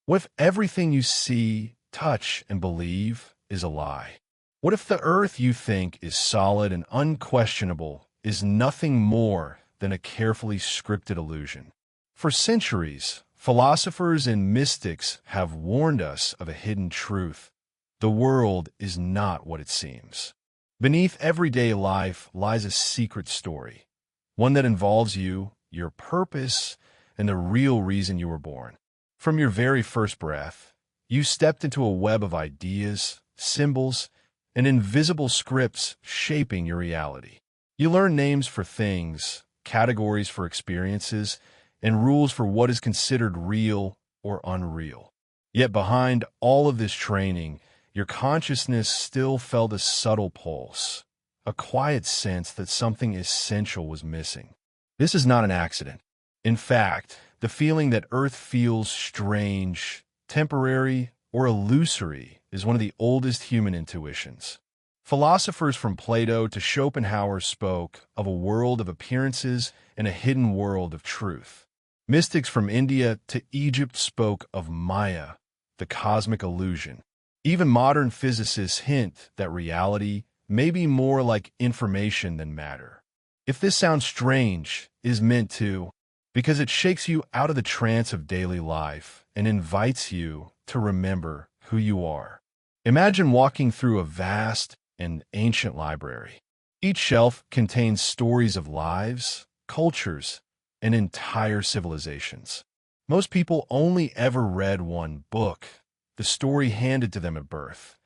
What if everything you see, touch, and believe is a lie? What if the earth you think is solid and unquestionable is nothing more than a carefully scripted illusion? For centuries, philosophers and mystics have warned us of a hidden truth. The world is not what it seems. Beneath everyday life lies a secret story, one that involves you, your purpose, and the real reason you were born. From your very first breath, you stepped into a web of ideas, symbols, and invisible scripts shaping your reality. You learn names for things, categories for experiences, and rules for what is considered real or unreal. Yet behind all of this training, your consciousness still felt a subtle pulse, a quiet sense that something essential was missing. This is not an accident. In fact, the feeling that Earth feels strange, temporary, or illusory is one of the oldest human intuitions. Philosophers from Plato to Schopenhauer spoke of a world of appearances and a hidden world of truth. Mystics from India to Egypt spoke of Maya, the cosmic illusion. Even modern physicists hint that reality may be more like information than matter. If this sounds strange, it is meant to, because it shakes you out of the trance of daily life and invites you to remember who you are. Imagine walking through a vast and ancient library. Each shelf contains stories of lives, cultures, and entire civilizations. Most people only ever read one book, the story handed to them at birth,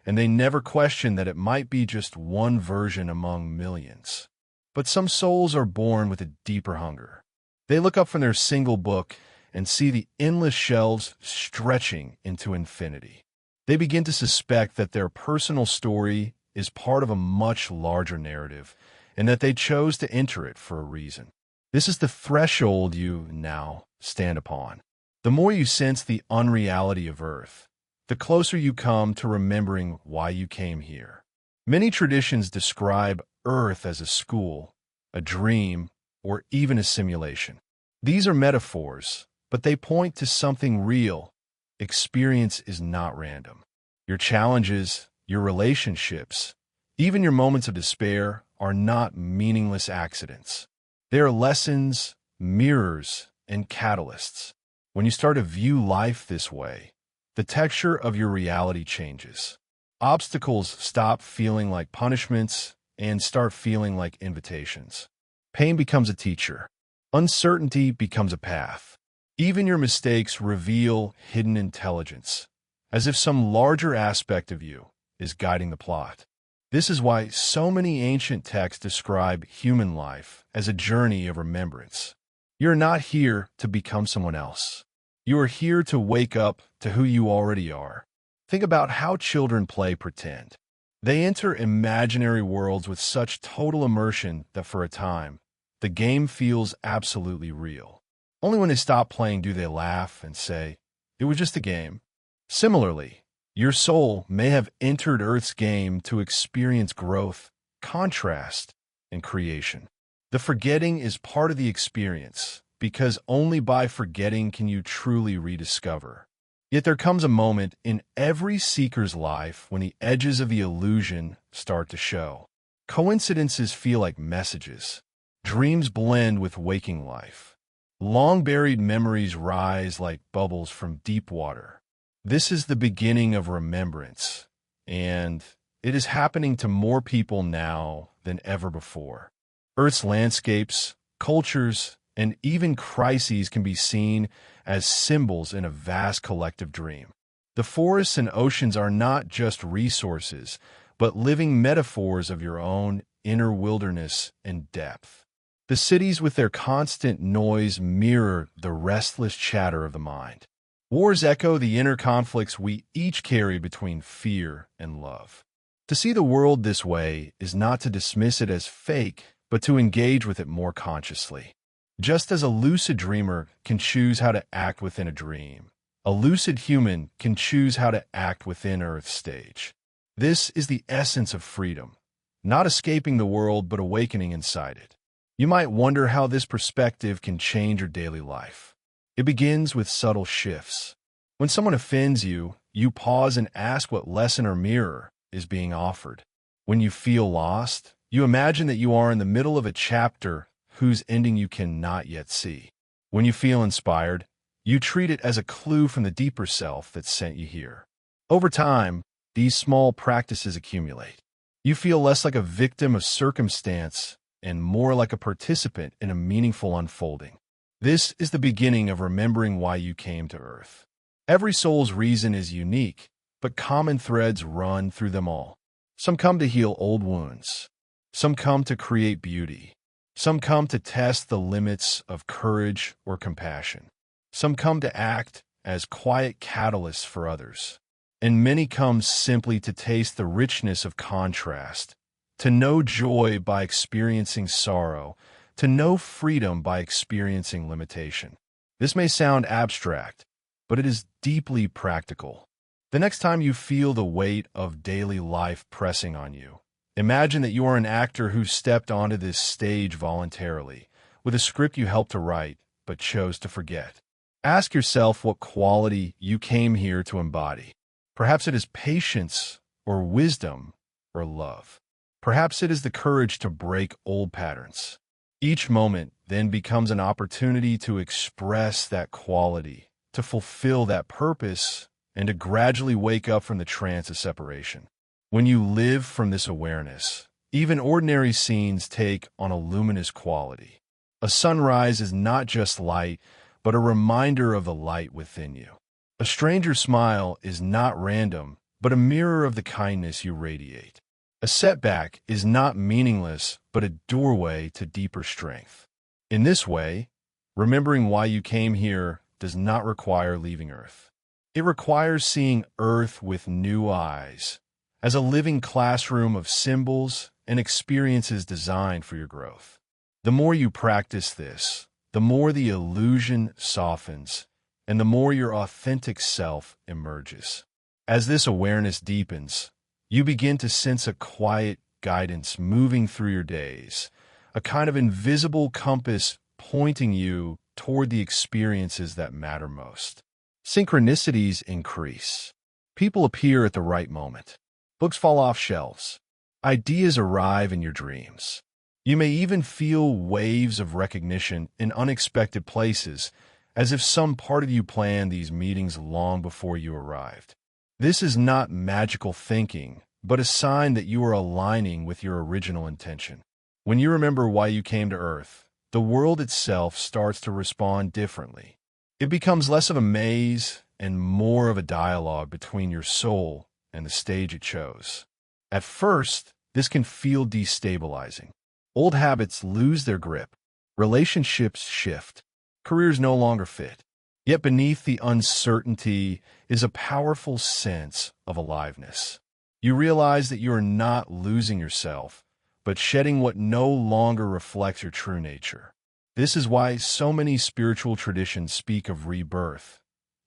and they never question that it might be just one version among millions. But some souls are born with a deeper hunger. They look up from their single book and see the endless shelves stretching into infinity. They begin to suspect that their personal story is part of a much larger narrative, and that they chose to enter it for a reason. This is the threshold you now stand upon. The more you sense the unreality of Earth, the closer you come to remembering why you came here. Many traditions describe Earth as a school, a dream, or even a simulation. These are metaphors, but they point to something real. Experience is not random. Your challenges, your relationships, even your moments of despair are not meaningless accidents. They are lessons, mirrors, and catalysts. When you start to view life this way, the texture of your reality changes. Obstacles stop feeling like punishments and start feeling like invitations. Pain becomes a teacher. Uncertainty becomes a path. Even your mistakes reveal hidden intelligence, as if some larger aspect of you is guiding the plot. This is why so many ancient texts describe human life as a journey of remembrance. You're not here to become someone else. You are here to wake up to who you already are. Think about how children play pretend. They enter imaginary worlds with such total immersion that for a time, the game feels absolutely real. Only when they stop playing do they laugh and say, "It was just a game." Similarly, your soul may have entered Earth's game to experience growth, contrast, and creation. The forgetting is part of the experience, because only by forgetting can you truly rediscover. Yet there comes a moment in every seeker's life when the edges of the illusion start to show. Coincidences feel like messages. Dreams blend with waking life. Long-buried memories rise like bubbles from deep water. This is the beginning of remembrance, and it is happening to more people now than ever before. Earth's landscapes, cultures, and even crises can be seen as symbols in a vast collective dream. The forests and oceans are not just resources, but living metaphors of your own inner wilderness and depth. The cities with their constant noise mirror the restless chatter of the mind. Wars echo the inner conflicts we each carry between fear and love. To see the world this way is not to dismiss it as fake, but to engage with it more consciously. Just as a lucid dreamer can choose how to act within a dream, a lucid human can choose how to act within Earth's stage. This is the essence of freedom, not escaping the world but awakening inside it. You might wonder how this perspective can change your daily life. It begins with subtle shifts. When someone offends you, you pause and ask what lesson or mirror is being offered. When you feel lost, you imagine that you are in the middle of a chapter whose ending you cannot yet see. When you feel inspired, you treat it as a clue from the deeper self that sent you here. Over time, these small practices accumulate. You feel less like a victim of circumstance and more like a participant in a meaningful unfolding. This is the beginning of remembering why you came to Earth. Every soul's reason is unique, but common threads run through them all. Some come to heal old wounds. Some come to create beauty. Some come to test the limits of courage or compassion. Some come to act as quiet catalysts for others. And many come simply to taste the richness of contrast, to know joy by experiencing sorrow, to know freedom by experiencing limitation. This may sound abstract, but it is deeply practical. The next time you feel the weight of daily life pressing on you, imagine that you are an actor who stepped onto this stage voluntarily, with a script you helped to write but chose to forget. Ask yourself what quality you came here to embody. Perhaps it is patience, or wisdom, or love. Perhaps it is the courage to break old patterns. Each moment then becomes an opportunity to express that quality, to fulfill that purpose, and to gradually wake up from the trance of separation. When you live from this awareness, even ordinary scenes take on a luminous quality. A sunrise is not just light, but a reminder of the light within you. A stranger's smile is not random, but a mirror of the kindness you radiate. A setback is not meaningless, but a doorway to deeper strength. In this way, remembering why you came here does not require leaving Earth. It requires seeing Earth with new eyes, as a living classroom of symbols and experiences designed for your growth. The more you practice this, the more the illusion softens, and the more your authentic self emerges. As this awareness deepens, you begin to sense a quiet guidance moving through your days, a kind of invisible compass pointing you toward the experiences that matter most. Synchronicities increase. People appear at the right moment. Books fall off shelves. Ideas arrive in your dreams. You may even feel waves of recognition in unexpected places, as if some part of you planned these meetings long before you arrived. This is not magical thinking, but a sign that you are aligning with your original intention. When you remember why you came to Earth, the world itself starts to respond differently. It becomes less of a maze and more of a dialogue between your soul and the stage it chose. At first, this can feel destabilizing. Old habits lose their grip. Relationships shift. Careers no longer fit. Yet beneath the uncertainty is a powerful sense of aliveness. You realize that you are not losing yourself, but shedding what no longer reflects your true nature. This is why so many spiritual traditions speak of rebirth,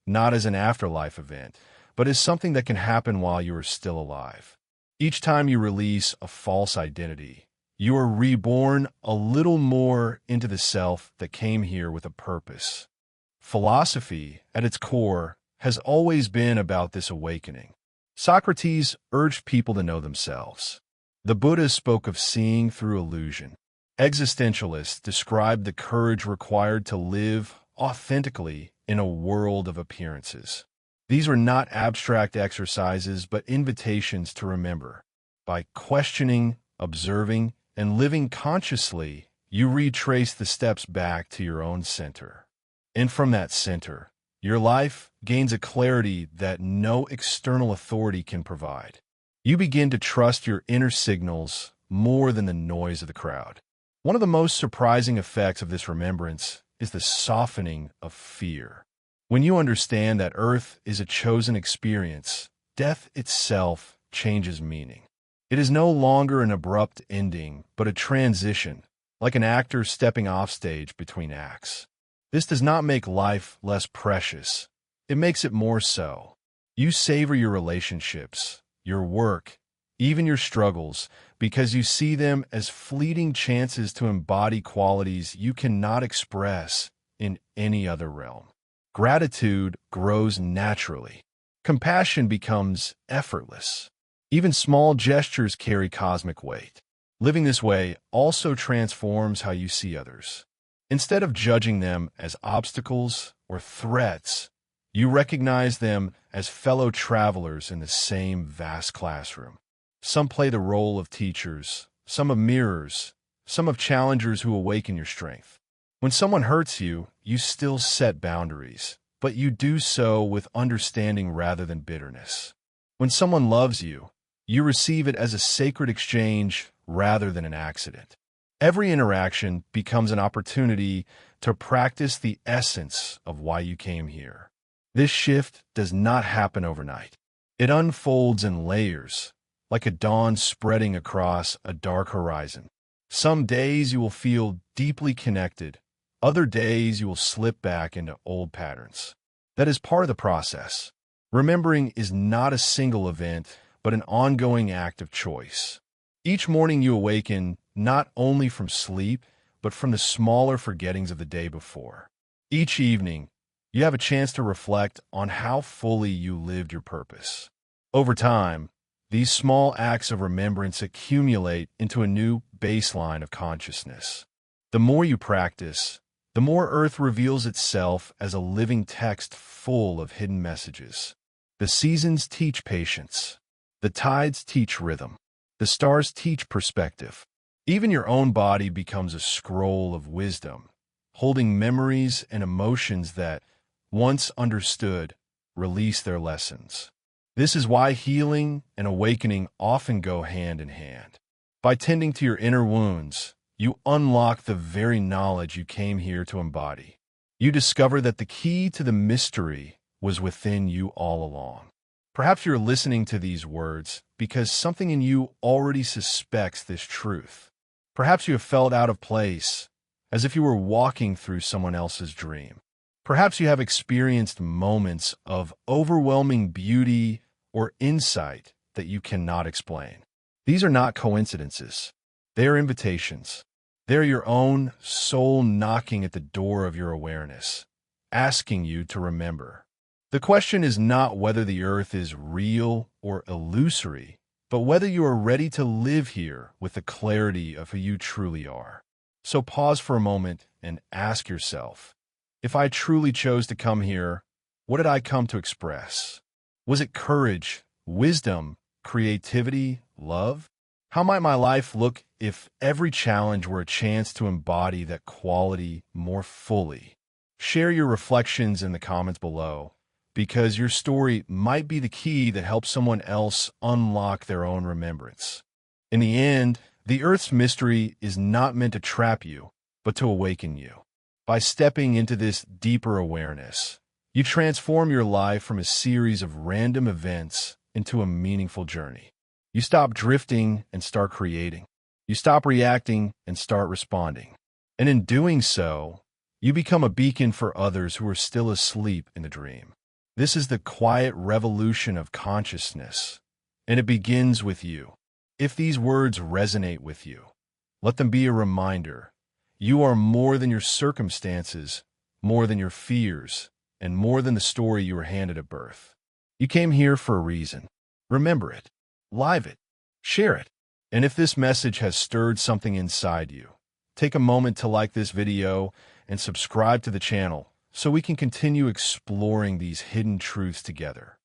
not as an afterlife event, but as something that can happen while you are still alive. Each time you release a false identity, you are reborn a little more into the self that came here with a purpose. Philosophy, at its core, has always been about this awakening. Socrates urged people to know themselves. The Buddha spoke of seeing through illusion. Existentialists described the courage required to live authentically in a world of appearances. These were not abstract exercises, but invitations to remember. By questioning, observing, and living consciously, you retrace the steps back to your own center. And from that center, your life gains a clarity that no external authority can provide. You begin to trust your inner signals more than the noise of the crowd. One of the most surprising effects of this remembrance is the softening of fear. When you understand that Earth is a chosen experience, death itself changes meaning. It is no longer an abrupt ending, but a transition, like an actor stepping off stage between acts. This does not make life less precious. It makes it more so. You savor your relationships, your work, even your struggles, because you see them as fleeting chances to embody qualities you cannot express in any other realm. Gratitude grows naturally. Compassion becomes effortless. Even small gestures carry cosmic weight. Living this way also transforms how you see others. Instead of judging them as obstacles or threats, you recognize them as fellow travelers in the same vast classroom. Some play the role of teachers, some of mirrors, some of challengers who awaken your strength. When someone hurts you, you still set boundaries, but you do so with understanding rather than bitterness. When someone loves you, you receive it as a sacred exchange rather than an accident. Every interaction becomes an opportunity to practice the essence of why you came here. This shift does not happen overnight. It unfolds in layers, like a dawn spreading across a dark horizon. Some days you will feel deeply connected. Other days you will slip back into old patterns. That is part of the process. Remembering is not a single event, but an ongoing act of choice. Each morning you awaken not only from sleep, but from the smaller forgettings of the day before. Each evening, you have a chance to reflect on how fully you lived your purpose. Over time, these small acts of remembrance accumulate into a new baseline of consciousness. The more you practice, the more Earth reveals itself as a living text full of hidden messages. The seasons teach patience. The tides teach rhythm. The stars teach perspective. Even your own body becomes a scroll of wisdom, holding memories and emotions that, once understood, release their lessons. This is why healing and awakening often go hand in hand. By tending to your inner wounds, you unlock the very knowledge you came here to embody. You discover that the key to the mystery was within you all along. Perhaps you're listening to these words because something in you already suspects this truth. Perhaps you have felt out of place, as if you were walking through someone else's dream. Perhaps you have experienced moments of overwhelming beauty or insight that you cannot explain. These are not coincidences. They are invitations. They are your own soul knocking at the door of your awareness, asking you to remember. The question is not whether the earth is real or illusory, but whether you are ready to live here with the clarity of who you truly are. So pause for a moment and ask yourself, if I truly chose to come here, what did I come to express? Was it courage, wisdom, creativity, love? How might my life look if every challenge were a chance to embody that quality more fully? Share your reflections in the comments below, because your story might be the key that helps someone else unlock their own remembrance. In the end, the Earth's mystery is not meant to trap you, but to awaken you. By stepping into this deeper awareness, you transform your life from a series of random events into a meaningful journey. You stop drifting and start creating. You stop reacting and start responding. And in doing so, you become a beacon for others who are still asleep in the dream. This is the quiet revolution of consciousness, and it begins with you. If these words resonate with you, let them be a reminder. You are more than your circumstances, more than your fears, and more than the story you were handed at birth. You came here for a reason. Remember it, live it, share it. And if this message has stirred something inside you, take a moment to like this video and subscribe to the channel so we can continue exploring these hidden truths together.